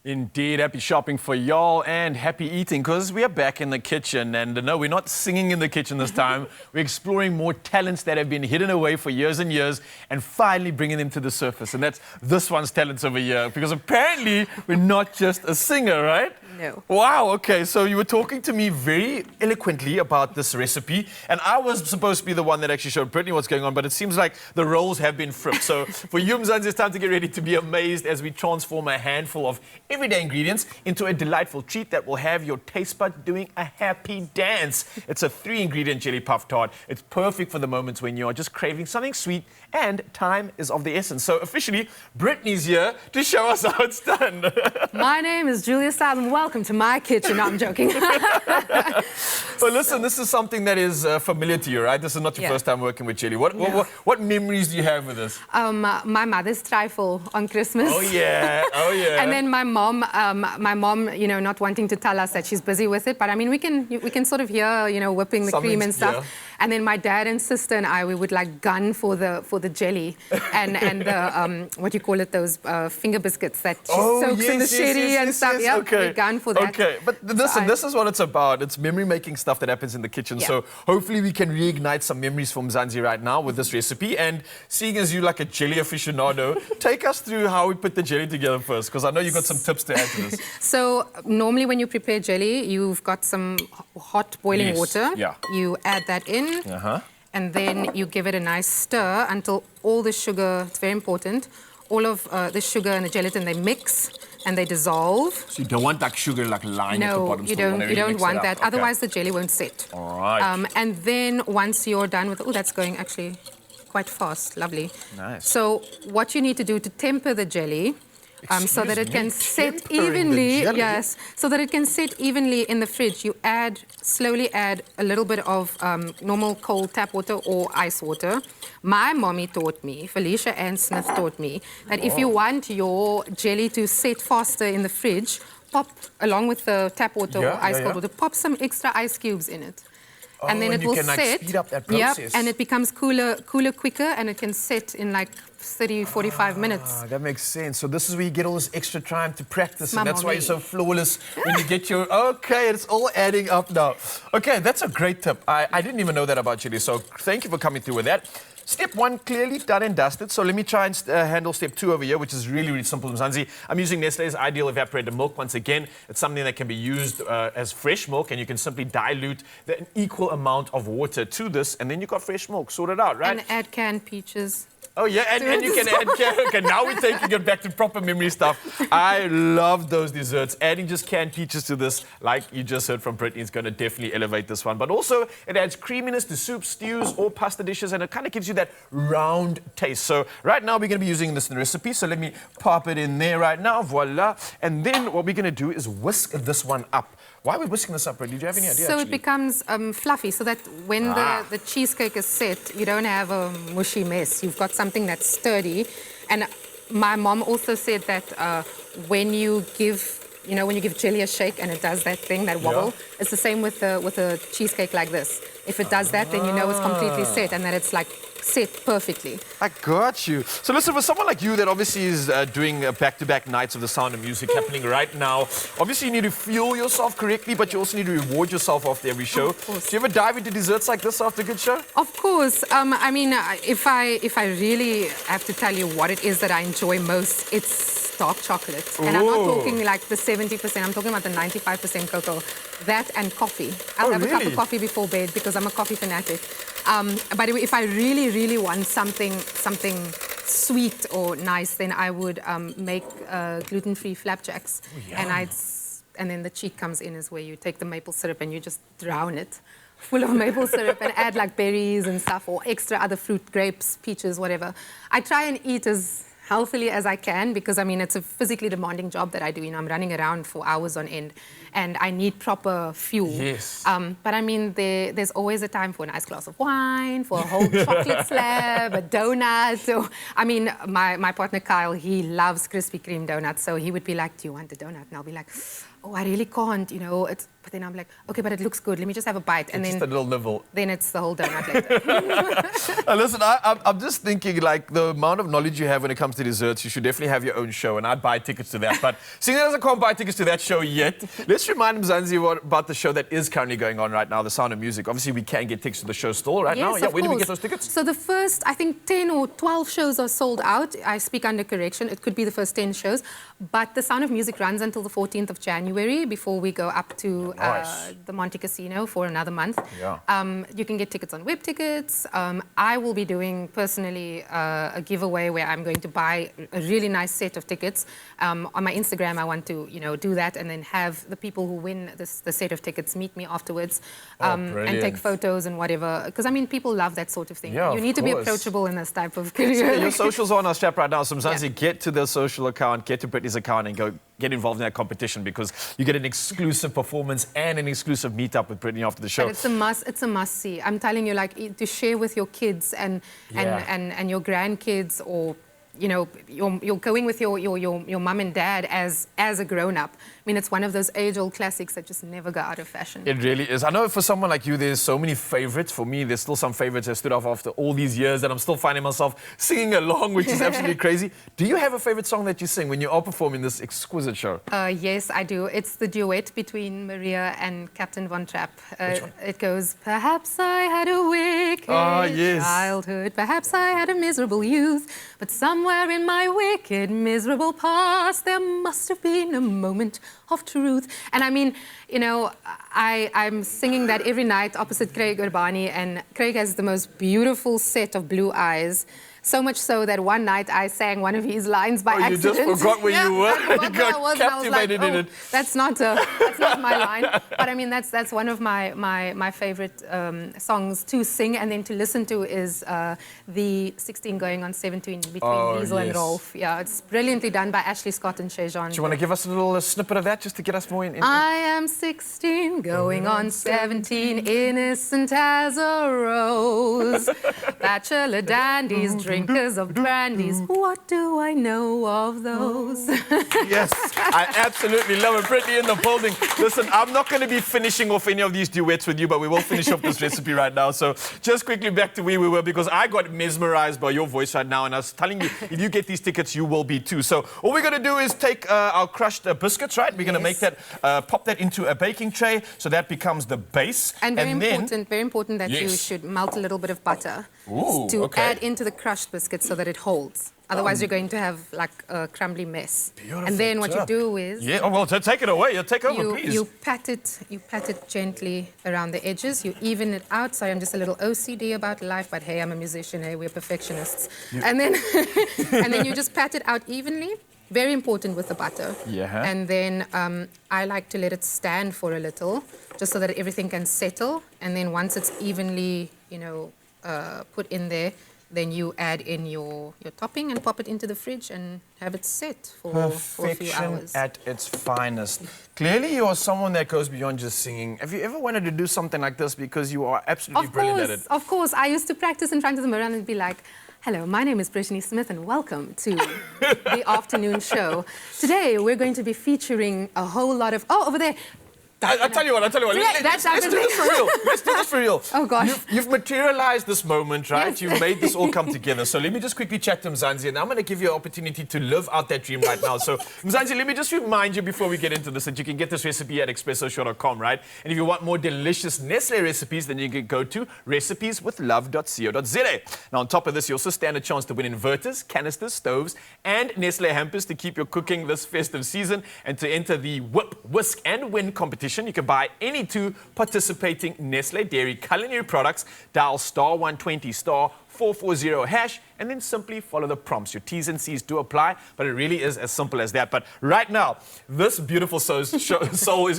Indeed, happy shopping for y'all and happy eating because we are back in the kitchen. And no, we're not singing in the kitchen this time. We're exploring more talents that have been hidden away for years and years and finally bringing them to the surface. And that's this one's talents over here because apparently we're not just a singer, right? No. Wow, okay, so you were talking to me very eloquently about this recipe, and I was supposed to be the one that actually showed Brittany what's going on, but it seems like the roles have been flipped. So for you, Mzansi, it's time to get ready to be amazed as we transform a handful of everyday ingredients into a delightful treat that will have your taste bud doing a happy dance. It's a 3-ingredient jelly puff tart. It's perfect for the moments when you are just craving something sweet and time is of the essence. So officially, Brittany's here to show us how it's done. My name is Julia Southern. Welcome to my kitchen. No, I'm joking. So listen, this is something that is familiar to you, right? This is not your first time working with jelly. What memories do you have with this? My mother's trifle on Christmas. Oh yeah, oh yeah. And then my mom, you know, not wanting to tell us that she's busy with it, but I mean, we can sort of hear, you know, whipping the cream and stuff. Yeah. And then my dad and sister and I, we would like gun for the jelly and the what do you call it, those finger biscuits that she soaks in the sherry and stuff. Yeah, okay. we gun for that. Okay, but listen, this is what it's about. It's memory-making stuff that happens in the kitchen. Yeah. So hopefully we can reignite some memories from Mzansi right now with this recipe. And seeing as you like a jelly aficionado, take us through how we put the jelly together first, because I know you've got some tips to add to this. So normally when you prepare jelly, you've got some hot boiling water. Yeah. You add that in. And then you give it a nice stir until all the sugar, it's very important, all of the sugar and the gelatin, they mix and they dissolve. So you don't want like sugar like lying at the bottom. No, you don't want that. Okay. Otherwise the jelly won't set. All right. And then once you're done with, that's going actually quite fast, lovely. Nice. So what you need to do to temper the jelly, so that it can set evenly, so that it can set evenly in the fridge. You slowly add a little bit of normal cold tap water or ice water. My mommy taught me, Felicia Ann Smith taught me, that if you want your jelly to set faster in the fridge, pop, along with the tap water or ice cold water, pop some extra ice cubes in it. And then it will set. Like, speed up that process. Yep, and it becomes cooler quicker, and it can set in like 30, 45 minutes. That makes sense. So this is where you get all this extra time to practice, and that's why you're so flawless when you get your... Okay, it's all adding up now. Okay, that's a great tip. I didn't even know that about chili, so thank you for coming through with that. Step 1, clearly done and dusted. So let me try and handle step 2 over here, which is really, really simple, Mzansi. I'm using Nestle's Ideal Evaporated Milk. Once again, it's something that can be used as fresh milk, and you can simply dilute an equal amount of water to this, and then you've got fresh milk sorted out, right? And add canned peaches. Oh, yeah, and you can add carrot. Okay, now we're taking it back to proper memory stuff. I love those desserts. Adding just canned peaches to this, like you just heard from Brittany, is going to definitely elevate this one. But also, it adds creaminess to soups, stews, or pasta dishes, and it kind of gives you that round taste. So right now, we're going to be using this in the recipe. So let me pop it in there right now. Voila. And then what we're going to do is whisk this one up. Why are we whisking this up, Brittany? Do you have any idea, So it becomes fluffy, so that when the cheesecake is set, you don't have a mushy mess. You've got something that's sturdy. And my mom also said that when you give jelly a shake and it does that thing, that wobble, it's the same with a cheesecake like this. If it does that, then you know it's completely set and that it's like set perfectly. I got you. So listen, for someone like you that obviously is doing back-to-back nights of The Sound of Music happening right now, obviously you need to fuel yourself correctly, but you also need to reward yourself after every show. Do you ever dive into desserts like this after a good show? Of course. I mean, if I really have to tell you what it is that I enjoy most, it's dark chocolate. And I'm not talking like the 70%, I'm talking about the 95% cocoa. That and coffee. I'll have a cup of coffee before bed because I'm a coffee fanatic. But if I really want something sweet or nice, then I would make gluten-free flapjacks. And then the cheat comes in is where you take the maple syrup and you just drown it full of maple syrup and add like berries and stuff or extra other fruit, grapes, peaches, whatever. I try and eat as healthily as I can because, I mean, it's a physically demanding job that I do. You know, I'm running around for hours on end and I need proper fuel. Yes. But, I mean, there's always a time for a nice glass of wine, for a whole chocolate slab, a donut. So, I mean, my partner Kyle, he loves Krispy Kreme donuts. So he would be like, do you want a donut? And I'll be like, oh, I really can't, you know. But then I'm like, okay, but it looks good. Let me just have a bite. And Just then a little nibble. then it's the whole donut later. Listen, I'm just thinking, like, the amount of knowledge you have when it comes to desserts, you should definitely have your own show, and I'd buy tickets to that. But seeing as I can't buy tickets to that show yet, let's remind Mzansi about the show that is currently going on right now, The Sound of Music. Obviously, we can get tickets to the show still right now. Yes, Yeah, of where do we course. get those tickets? So the first, I think, 10 or 12 shows are sold out. I speak under correction. It could be the first 10 shows. But The Sound of Music runs until the 14th of January before we go up to Nice. the Monte Casino for another month. Yeah. You can get tickets on web tickets. I will be doing personally a giveaway where I'm going to buy a really nice set of tickets. On my Instagram, I want to, you know, do that and then have the people who win the set of tickets meet me afterwards and take brilliant. photos and whatever. Because I mean, people love that sort of thing. Yeah, you of need to be course. approachable in this type of career. Your socials are on our strap right now. So Mzansi, Yeah. get to their social account, get to Britney's account, and go get involved in that competition because you get an exclusive performance and an exclusive meetup with Britney after the show. But it's a must see. I'm telling you, like, to share with your kids and your grandkids, or you know, you're going with your mum and dad as a grown up. I mean, it's one of those age-old classics that just never go out of fashion. It really is. I know for someone like you, there's so many favorites. For me, there's still some favorites that stood off after all these years that I'm still finding myself singing along, which is absolutely crazy. Do you have a favorite song that you sing when you are performing this exquisite show? Yes, I do. It's the duet between Maria and Captain Von Trapp. Which one? It goes, perhaps I had a wicked yes. childhood, perhaps I had a miserable youth, but somewhere in my wicked, miserable past, there must have been a moment of truth. And I mean, you know, I'm singing that every night opposite Craig Urbani, and Craig has the most beautiful set of blue eyes. So much so that one night I sang one of his lines by accident. You just forgot where you were. I forgot You where I got was, and I was like, captivated in it. That's not my line. But I mean, that's one of my favorite songs to sing and then to listen to is the 16 going on 17 between Liesl and yes. Rolf. Yeah, it's brilliantly done by Ashley Scott and Shejon. Do you want to give us a little snippet of that just to get us more in? I am 16, going on 17, innocent as a rose. Bachelor dandies, drinkers of brandies, what do I know of those? Yes, I absolutely love it. Britney in the building. Listen, I'm not going to be finishing off any of these duets with you, but we will finish off this recipe right now. So just quickly back to where we were, because I got mesmerized by your voice right now, and I was telling you, if you get these tickets, you will be too. So all we're going to do is take our crushed biscuits, right? We're going to make that, pop that into a baking tray, so that becomes the base. And very then, important that you Yes. should melt a little bit of butter Ooh, to okay. add into the crushed biscuit so that it holds. Otherwise, you're going to have like a crumbly mess. Beautiful And then what you tip. do is Yeah, oh, well, take it away. Take over, please. you pat it gently around the edges. You even it out. Sorry, I'm just a little OCD about life, but hey, I'm a musician. Hey, we're perfectionists. And then and then you just pat it out evenly. Very important with the butter. Yeah. And then I like to let it stand for a little, just so that everything can settle. And then once it's evenly, you know, put in there, then you add in your topping and pop it into the fridge and have it set for a few Perfection hours. at its finest. Clearly, you are someone that goes beyond just singing. Have you ever wanted to do something like this because you are absolutely brilliant at it? Of course. I used to practice in front of the mirror and be like, hello, my name is Brittany Smith and welcome to the afternoon show. Today, we're going to be featuring a whole lot of... Oh, over there. I'll tell you what. Yeah, Let's do this for real. Let's do this for real. Oh, gosh. You've materialized this moment, right? Yes. You've made this all come together. So let me just quickly chat to Mzansi, and I'm going to give you an opportunity to live out that dream right now. So, Mzansi, let me just remind you before we get into this that you can get this recipe at expressoshow.com, right? And if you want more delicious Nestle recipes, then you can go to recipeswithlove.co.za. Now, on top of this, you also stand a chance to win inverters, canisters, stoves, and Nestle hampers to keep your cooking this festive season. And to enter the Whip, Whisk, and Win competition, you can buy any 2 participating Nestle Dairy culinary products, dial *120 *440#, and then simply follow the prompts. Your T's and C's do apply, but it really is as simple as that. But right now, this beautiful soul is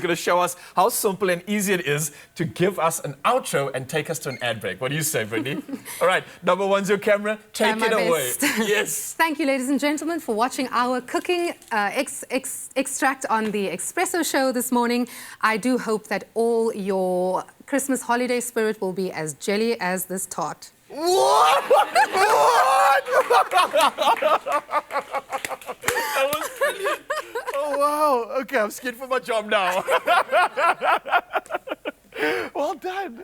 going to show us how simple and easy it is to give us an outro and take us to an ad break. What do you say, Brittany? All right, number one's your camera. Take Try it my away. best. Yes. Thank you, ladies and gentlemen, for watching our cooking extract on the Expresso show this morning. I do hope that all your Christmas holiday spirit will be as jelly as this tart. What? That was brilliant. Oh, wow. Okay, I'm scared for my job now. Well done.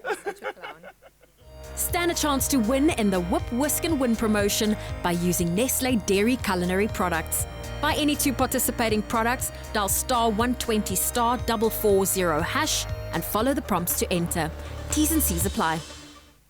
Stand a chance to win in the Whip, Whisk and Win promotion by using Nestle Dairy Culinary products. Buy any 2 participating products, dial *120 *440# and follow the prompts to enter. T's and C's apply.